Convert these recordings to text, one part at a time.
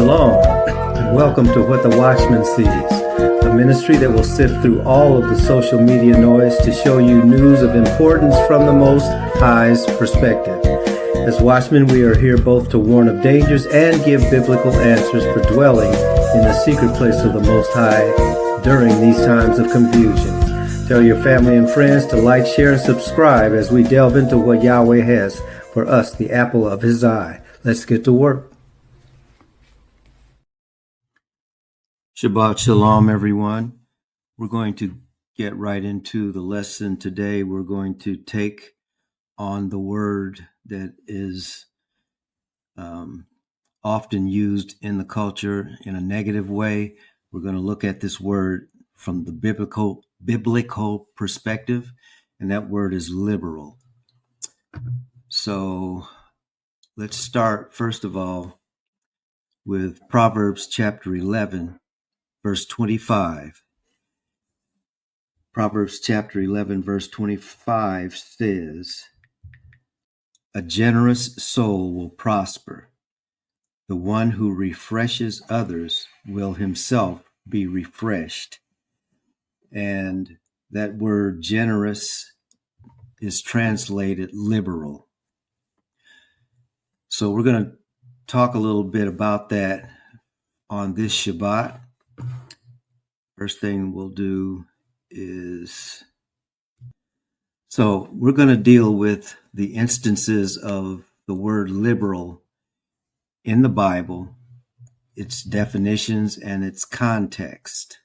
Shalom, and welcome to What the Watchman Sees, a ministry that will sift through all of the social media noise to show you news of importance from the Most High's perspective. As watchmen, we are here both to warn of dangers and give biblical answers for dwelling in the secret place of the Most High during these times of confusion. Tell your family and friends to like, share, and subscribe as we delve into what Yahweh has for us, the apple of His eye. Let's get to work. Shabbat Shalom, everyone. We're going to get right into the lesson today. We're going to take on the word that is often used in the culture in a negative way. We're going to look at this word from the biblical perspective, and that word is liberal. So let's start, first of all, with Proverbs chapter 11, verse 25. Proverbs chapter 11, verse 25 says, "A generous soul will prosper. The one who refreshes others will himself be refreshed." And that word generous is translated liberal. So we're going to talk a little bit about that on this Shabbat. First thing we'll do is, so we're going to deal with the instances of the word liberal in the Bible, its definitions, and its context.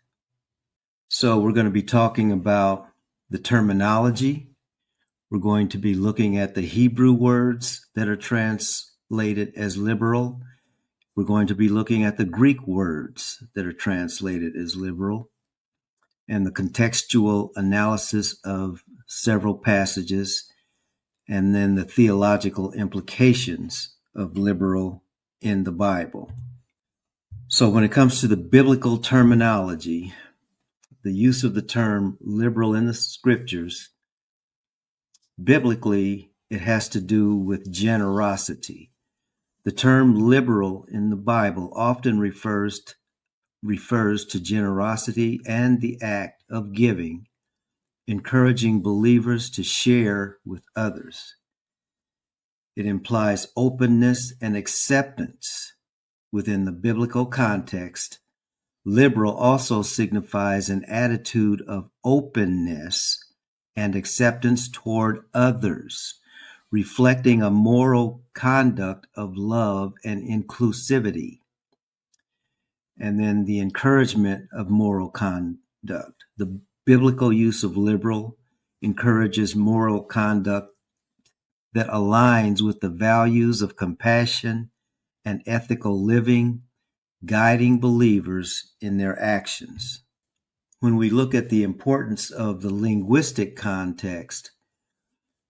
So we're going to be talking about the terminology. We're going to be looking at the Hebrew words that are translated as liberal. We're going to be looking at the Greek words that are translated as liberal, and the contextual analysis of several passages, and then the theological implications of liberal in the Bible. So when it comes to the biblical terminology, the use of the term liberal in the scriptures, biblically, it has to do with generosity. The term liberal in the Bible often refers to generosity and the act of giving, encouraging believers to share with others. It implies openness and acceptance within the biblical context. Liberal also signifies an attitude of openness and acceptance toward others, reflecting a moral conduct of love and inclusivity. And then the encouragement of moral conduct. The biblical use of liberal encourages moral conduct that aligns with the values of compassion and ethical living, guiding believers in their actions. When we look at the importance of the linguistic context,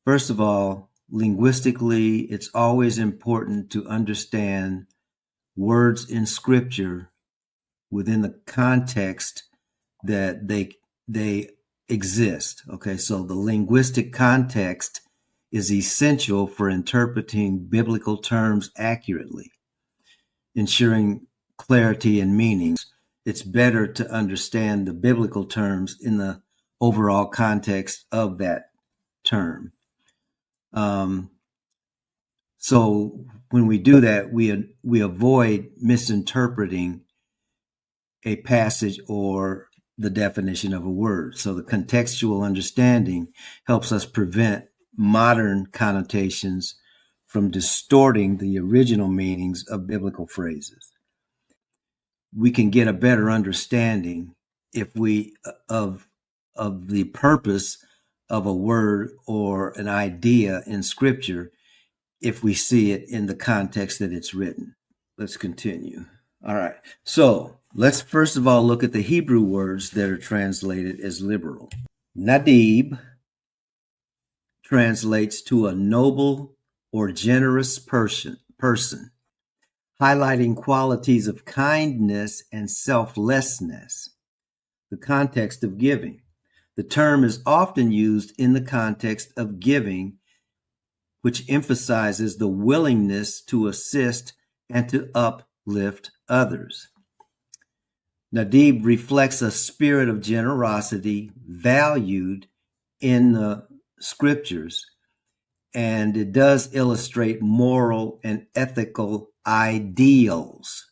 first of all, linguistically, it's always important to understand words in Scripture within the context that they exist. Okay, so the linguistic context is essential for interpreting biblical terms accurately, ensuring clarity and meanings. It's better to understand the biblical terms in the overall context of that term. So when we do that, we avoid misinterpreting a passage or the definition of a word. So the contextual understanding helps us prevent modern connotations from distorting the original meanings of biblical phrases. We can get a better understanding of the purpose of a word or an idea in Scripture if we see it in the context that it's written. Let's continue. All right. So let's first of all look at the Hebrew words that are translated as liberal. Nadib translates to a noble or generous person, highlighting qualities of kindness and selflessness. The context of giving. The term is often used in the context of giving, which emphasizes the willingness to assist and to uplift others. Nadib reflects a spirit of generosity valued in the scriptures, and it does illustrate moral and ethical ideals.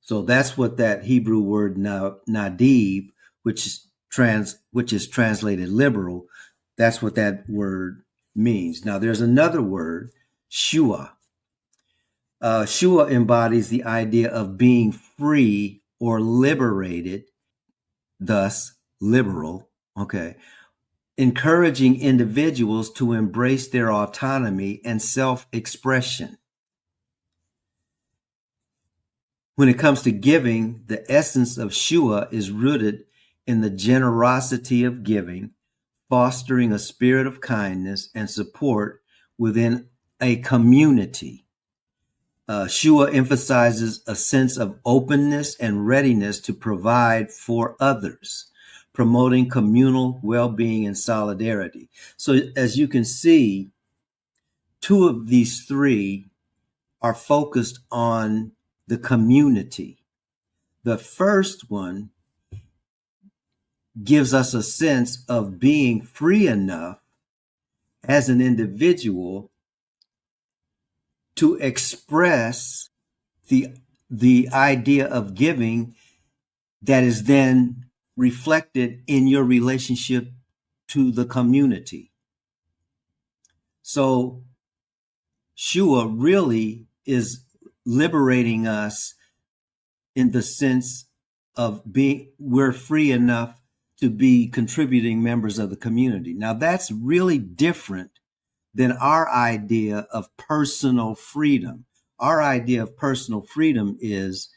So that's what that Hebrew word nadib, which is translated liberal, that's what that word means. Now there's another word, shua. Shua embodies the idea of being free or liberated, thus liberal, okay, encouraging individuals to embrace their autonomy and self-expression. When it comes to giving, the essence of Shua is rooted in the generosity of giving, fostering a spirit of kindness and support within a community. Shua emphasizes a sense of openness and readiness to provide for others, promoting communal well-being and solidarity. So as you can see, two of these three are focused on the community. The first one gives us a sense of being free enough as an individual to express the idea of giving that is then reflected in your relationship to the community. So Shua really is liberating us in the sense of we're free enough to be contributing members of the community. Now that's really different than our idea of personal freedom. Our idea of personal freedom is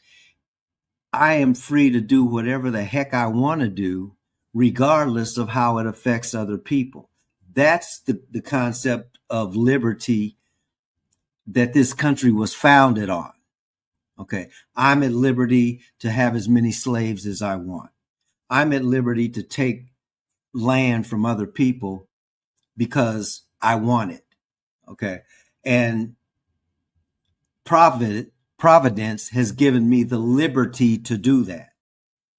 I am free to do whatever the heck I want to do, regardless of how it affects other people. That's the concept of liberty that this country was founded on. Okay, I'm at liberty to have as many slaves as I want. I'm at liberty to take land from other people because I want it. Okay, and Providence has given me the liberty to do that,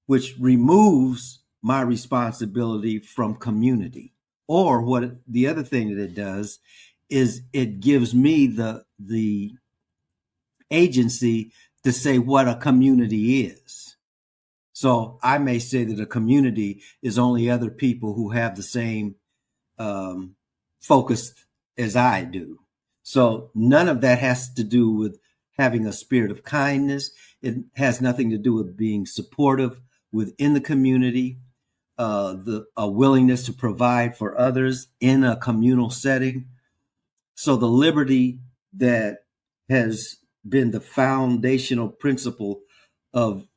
which removes my responsibility from community. Or what the other thing that it does is it gives me the agency to say what a community is. So I may say that a community is only other people who have the same focus as I do. So none of that has to do with having a spirit of kindness. It has nothing to do with being supportive within the community, a willingness to provide for others in a communal setting. So the liberty that has been the foundational principle of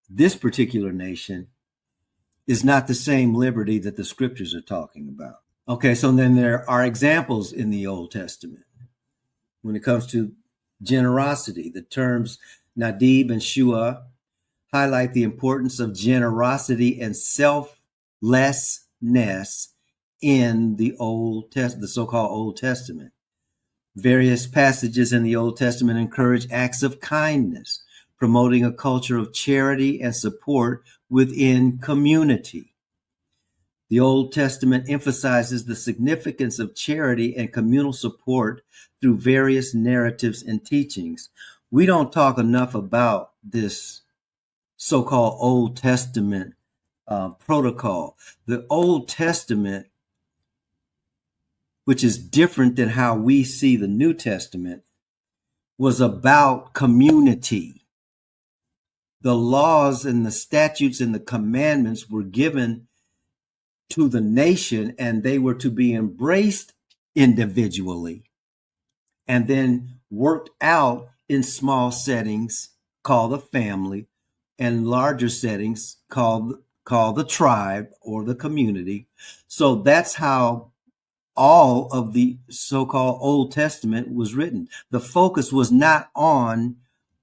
this particular nation is not the same liberty that the scriptures are talking about. Okay, so then there are examples in the Old Testament. When it comes to generosity, the terms Nadib and Shua highlight the importance of generosity and selflessness in the so-called Old Testament. Various passages in the Old Testament encourage acts of kindness, promoting a culture of charity and support within community. The Old Testament emphasizes the significance of charity and communal support through various narratives and teachings. We don't talk enough about this so-called Old Testament protocol. The Old Testament, which is different than how we see the New Testament, was about community. The laws and the statutes and the commandments were given to the nation, and they were to be embraced individually and then worked out in small settings called the family and larger settings called the tribe or the community. So that's how all of the so-called Old Testament was written. The focus was not on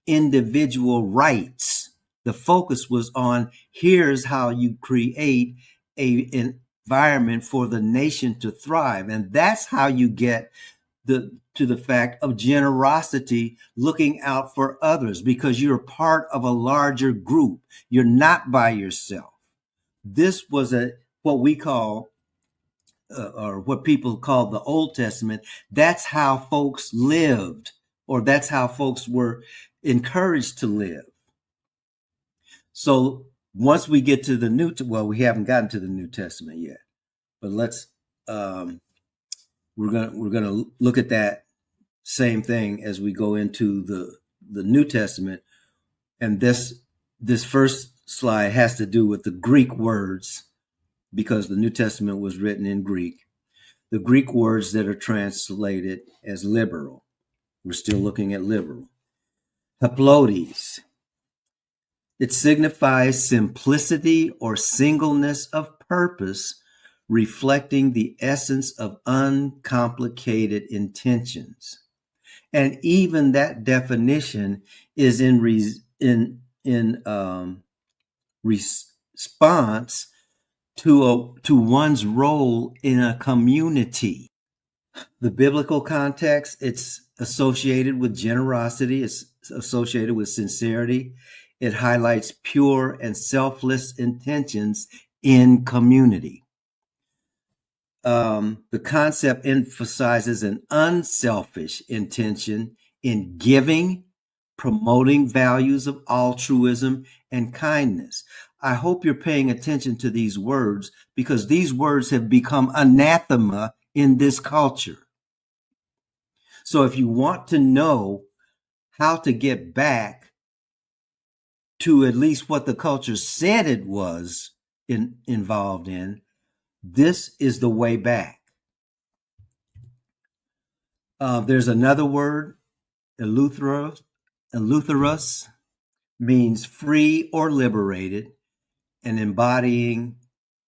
individual rights. The focus was on here's how you create an environment for the nation to thrive. And that's how you get the fact of generosity, looking out for others, because you're part of a larger group. You're not by yourself. This was what we call, or what people call the Old Testament. That's how folks lived, or that's how folks were encouraged to live. So once we get to the we haven't gotten to the New Testament yet, but let's we're gonna look at that same thing as we go into the New Testament. And this first slide has to do with the Greek words, because the New Testament was written in Greek. The Greek words that are translated as liberal. We're still looking at liberal. Haplodes. It signifies simplicity or singleness of purpose, reflecting the essence of uncomplicated intentions. And even that definition is in response to one's role in a community. The biblical context, it's associated with generosity, it's associated with sincerity. It highlights pure and selfless intentions in community. The concept emphasizes an unselfish intention in giving, promoting values of altruism and kindness. I hope you're paying attention to these words, because these words have become anathema in this culture. So if you want to know how to get back to at least what the culture said it was involved in, this is the way back. There's another word, eleutherus, means free or liberated, and embodying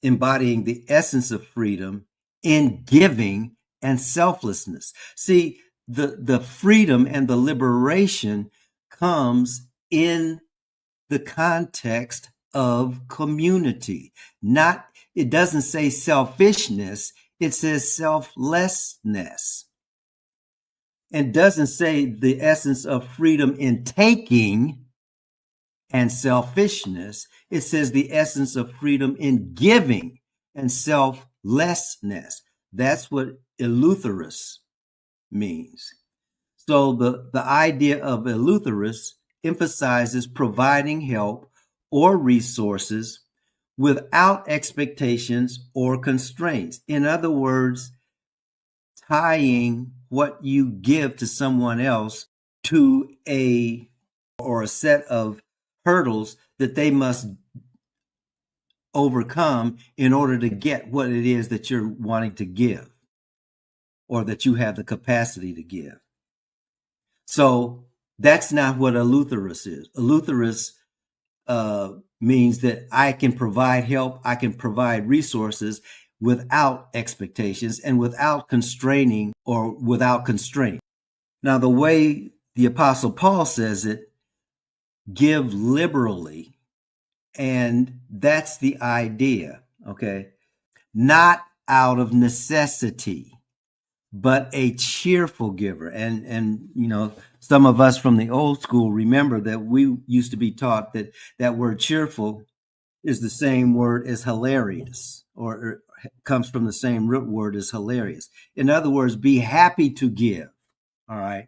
the essence of freedom in giving and selflessness. See, the freedom and the liberation comes in the context of community. It doesn't say selfishness, it says selflessness. And doesn't say the essence of freedom in taking and selfishness. It says the essence of freedom in giving and selflessness. That's what eleutherus means. So the idea of eleutherus emphasizes providing help or resources without expectations or constraints. In other words, tying what you give to someone else to a set of hurdles that they must overcome in order to get what it is that you're wanting to give, or that you have the capacity to give. So that's not what eleutherus is. Eleutherus means that I can provide help, I can provide resources without expectations and without constraining or without constraint. Now, the way the Apostle Paul says it, give liberally, and that's the idea, okay? Not out of necessity, but a cheerful giver. And you know, some of us from the old school remember that we used to be taught that word cheerful is the same word as hilarious, or comes from the same root word as hilarious. In other words, be happy to give. All right.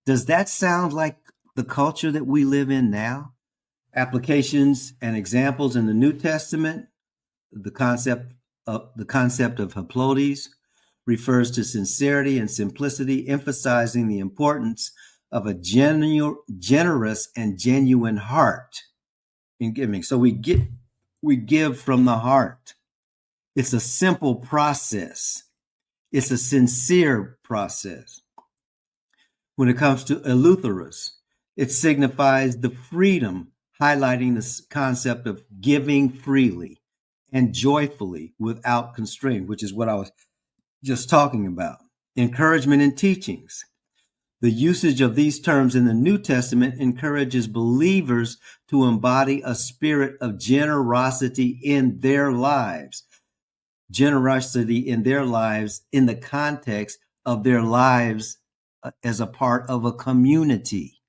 Does that sound like the culture that we live in now? Applications and examples in the New Testament, the concept of haplodes refers to sincerity and simplicity, emphasizing the importance of a generous and genuine heart in giving. So we give from the heart. It's a simple process. It's a sincere process. When it comes to eleutherus, it signifies the freedom, highlighting the concept of giving freely and joyfully without constraint, which is what I was just talking about. Encouragement in teachings. The usage of these terms in the New Testament encourages believers to embody a spirit of generosity in their lives. Generosity in their lives in the context of their lives as a part of a community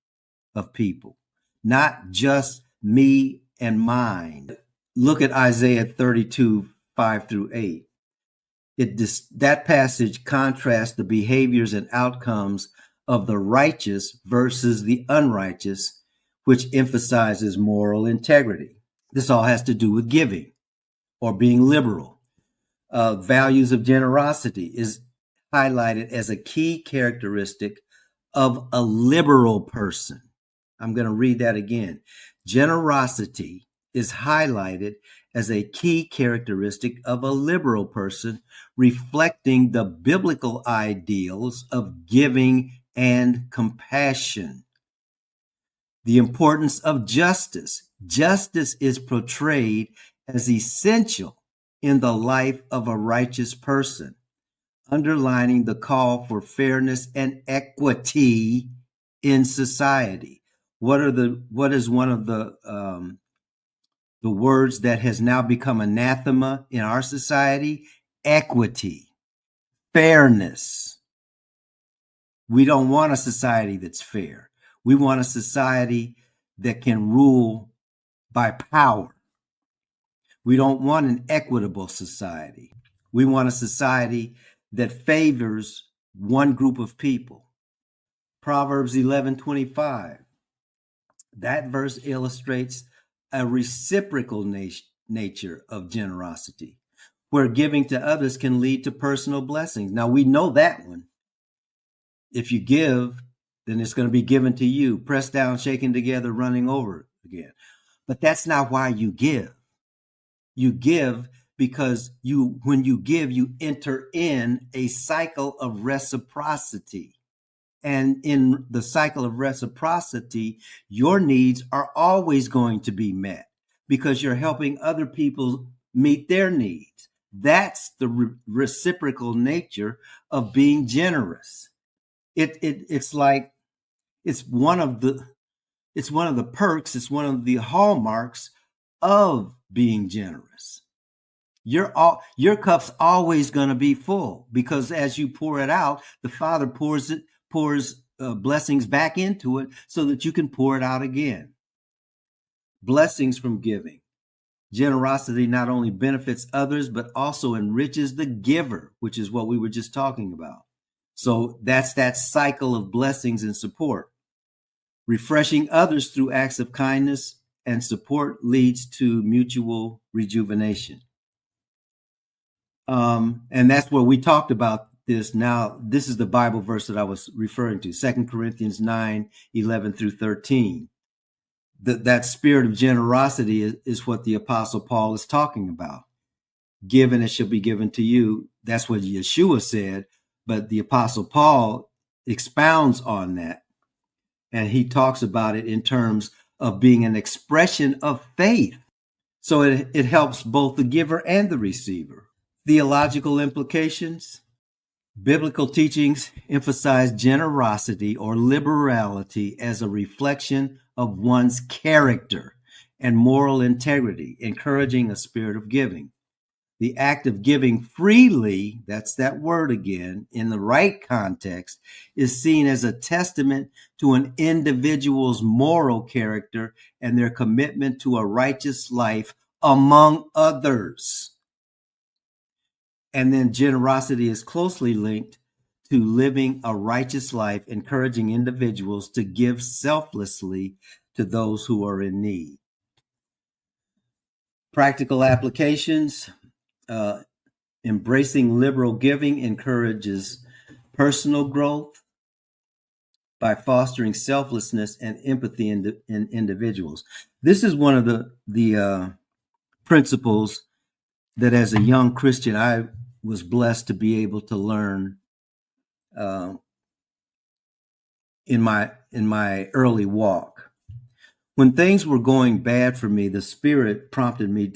of people, not just me and mine. Look at Isaiah 32, 5 through 8. That passage contrasts the behaviors and outcomes of the righteous versus the unrighteous, which emphasizes moral integrity. This all has to do with giving or being liberal. Values of generosity is highlighted as a key characteristic of a liberal person. I'm going to read that again. Generosity is highlighted as a key characteristic of a liberal person, reflecting the biblical ideals of giving and compassion. The importance of justice. Justice is portrayed as essential in the life of a righteous person, underlining the call for fairness and equity in society. What is one of the words that has now become anathema in our society? Equity, fairness. We don't want a society that's fair. We want a society that can rule by power. We don't want an equitable society. We want a society that favors one group of people. Proverbs 11:25. That verse illustrates a reciprocal nature of generosity, where giving to others can lead to personal blessings. Now, we know that one. If you give, then it's going to be given to you, pressed down, shaken together, running over again. But that's not why you give. You give because when you give, you enter in a cycle of reciprocity. And in the cycle of reciprocity, your needs are always going to be met because you're helping other people meet their needs. That's the reciprocal nature of being generous. It's like it's one of the perks, it's one of the hallmarks of being generous. Your cup's always going to be full because as you pour it out, the Father pours blessings back into it so that you can pour it out again. Blessings from giving. Generosity not only benefits others, but also enriches the giver, which is what we were just talking about. So that's that cycle of blessings and support. Refreshing others through acts of kindness and support leads to mutual rejuvenation. And that's where we talked about this. Now, this is the Bible verse that I was referring to, 2 Corinthians 9, 11 through 13. That spirit of generosity is what the Apostle Paul is talking about. Give and it shall be given to you. That's what Yeshua said. But the Apostle Paul expounds on that. And he talks about it in terms of being an expression of faith. So it helps both the giver and the receiver. Theological implications. Biblical teachings emphasize generosity or liberality as a reflection of one's character and moral integrity, encouraging a spirit of giving. The act of giving freely, that's that word again, in the right context, is seen as a testament to an individual's moral character and their commitment to a righteous life among others. And then generosity is closely linked to living a righteous life, encouraging individuals to give selflessly to those who are in need. Practical applications. Embracing liberal giving encourages personal growth by fostering selflessness and empathy in individuals. This is one of the principles that as a young Christian, I was blessed to be able to learn in my early walk. When things were going bad for me, the Spirit prompted me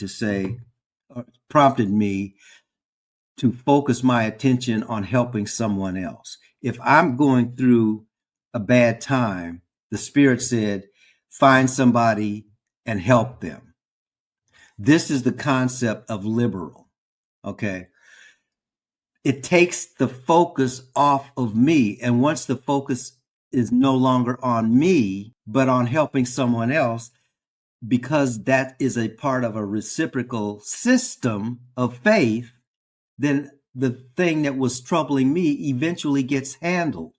to focus my attention on helping someone else. If I'm going through a bad time, the Spirit said, find somebody and help them. This is the concept of liberal. Okay. It takes the focus off of me. And once the focus is no longer on me, but on helping someone else, because that is a part of a reciprocal system of faith, then the thing that was troubling me eventually gets handled.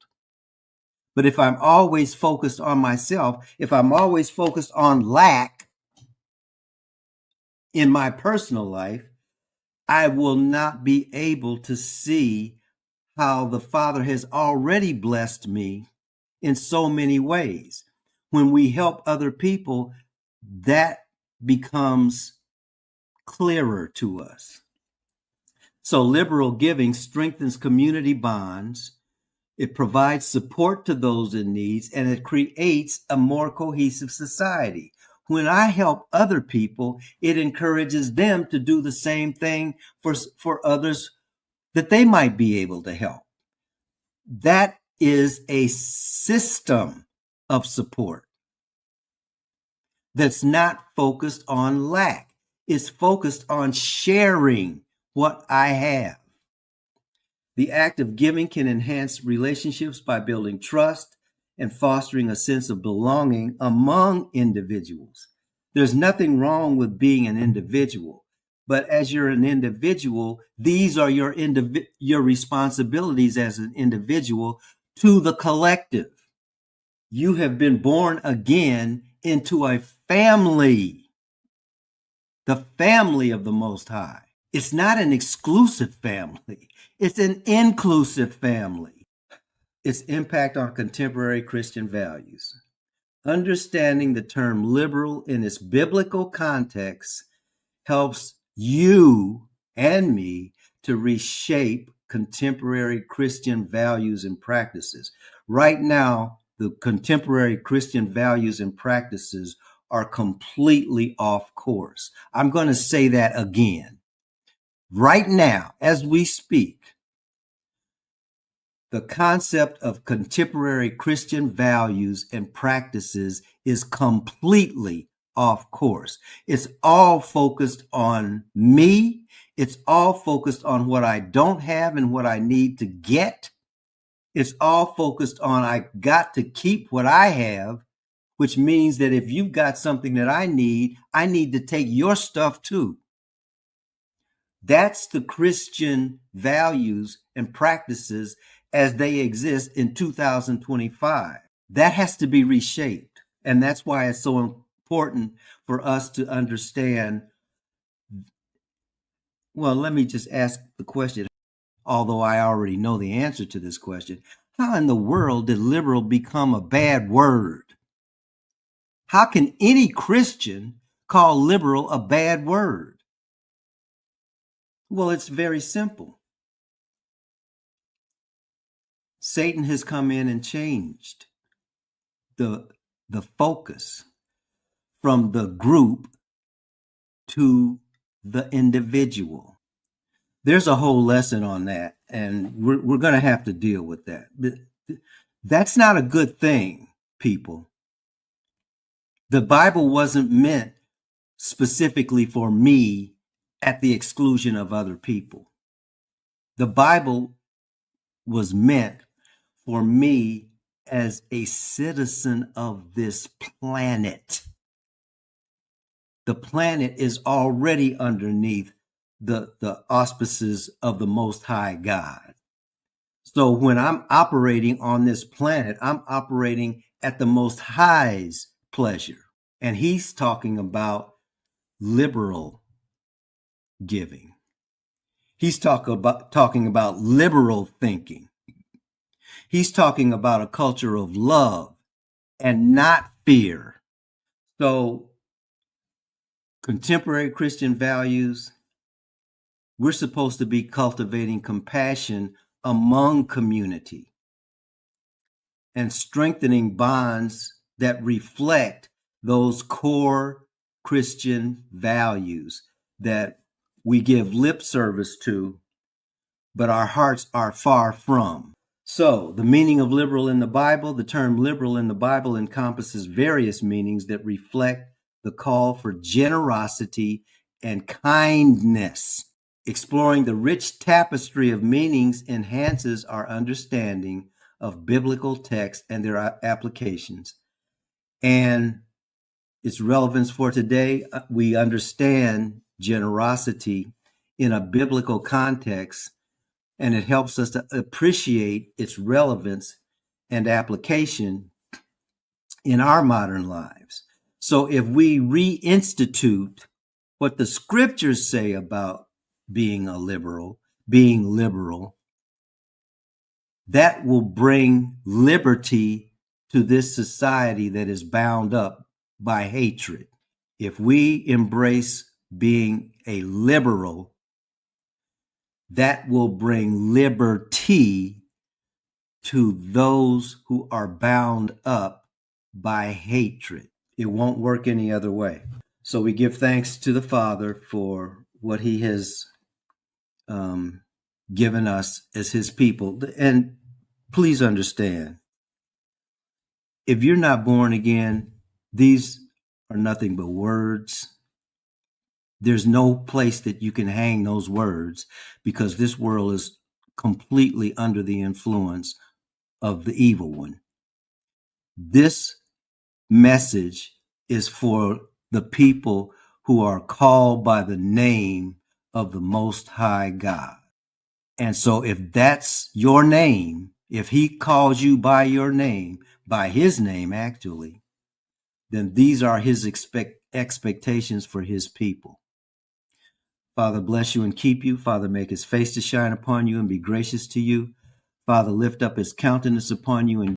But if I'm always focused on myself, if I'm always focused on lack in my personal life, I will not be able to see how the Father has already blessed me in so many ways. When we help other people, that becomes clearer to us. So liberal giving strengthens community bonds. It provides support to those in need, and it creates a more cohesive society. When I help other people, it encourages them to do the same thing for others that they might be able to help. That is a system of support that's not focused on lack. It's focused on sharing what I have. The act of giving can enhance relationships by building trust and fostering a sense of belonging among individuals. There's nothing wrong with being an individual, but as you're an individual, these are your responsibilities as an individual to the collective. You have been born again into a family, the family of the Most High. It's not an exclusive family. It's an inclusive family. Its impact on contemporary Christian values. Understanding the term liberal in its biblical context helps you and me to reshape contemporary Christian values and practices. Right now, the contemporary Christian values and practices are completely off course. I'm going to say that again. Right now, as we speak, the concept of contemporary Christian values and practices is completely off course. It's all focused on me. It's all focused on what I don't have and what I need to get. It's all focused on I got to keep what I have, which means that if you've got something that I need to take your stuff too. That's the Christian values and practices as they exist in 2025. That has to be reshaped. And that's why it's so important for us to understand. Well, let me just ask the question, although I already know the answer to this question. How in the world did liberal become a bad word? How can any Christian call liberal a bad word? Well, it's very simple. Satan has come in and changed the focus from the group to the individual. There's a whole lesson on that, and we're going to have to deal with that. That's not a good thing, people. The Bible wasn't meant specifically for me at the exclusion of other people. The Bible was meant for me as a citizen of this planet. The planet is already underneath the auspices of the Most High God. So when I'm operating on this planet, I'm operating at the Most High's pleasure. And he's talking about liberal giving. He's talking about liberal thinking. He's talking about a culture of love and not fear. So contemporary Christian values, we're supposed to be cultivating compassion among community and strengthening bonds that reflect those core Christian values that we give lip service to, but our hearts are far from. So, the meaning of liberal in the Bible, the term liberal in the Bible encompasses various meanings that reflect the call for generosity and kindness Exploring the rich tapestry of meanings enhances our understanding of biblical texts and their applications. And its relevance for today, we understand generosity in a biblical context, and it helps us to appreciate its relevance and application in our modern lives. So if we reinstitute what the scriptures say about being liberal, that will bring liberty to this society that is bound up by hatred. If we embrace being a liberal, that will bring liberty to those who are bound up by hatred. It won't work any other way. So we give thanks to the Father for what he has given us as his people. And please understand, if you're not born again, these are nothing but words. There's no place that you can hang those words, because this world is completely under the influence of the evil one. This message is for the people who are called by the name of the Most High God. And so if that's your name, if he calls you by your name, by his name actually, then these are his expectations for his people. Father, bless you and keep you. Father, make his face to shine upon you and be gracious to you. Father, lift up his countenance upon you and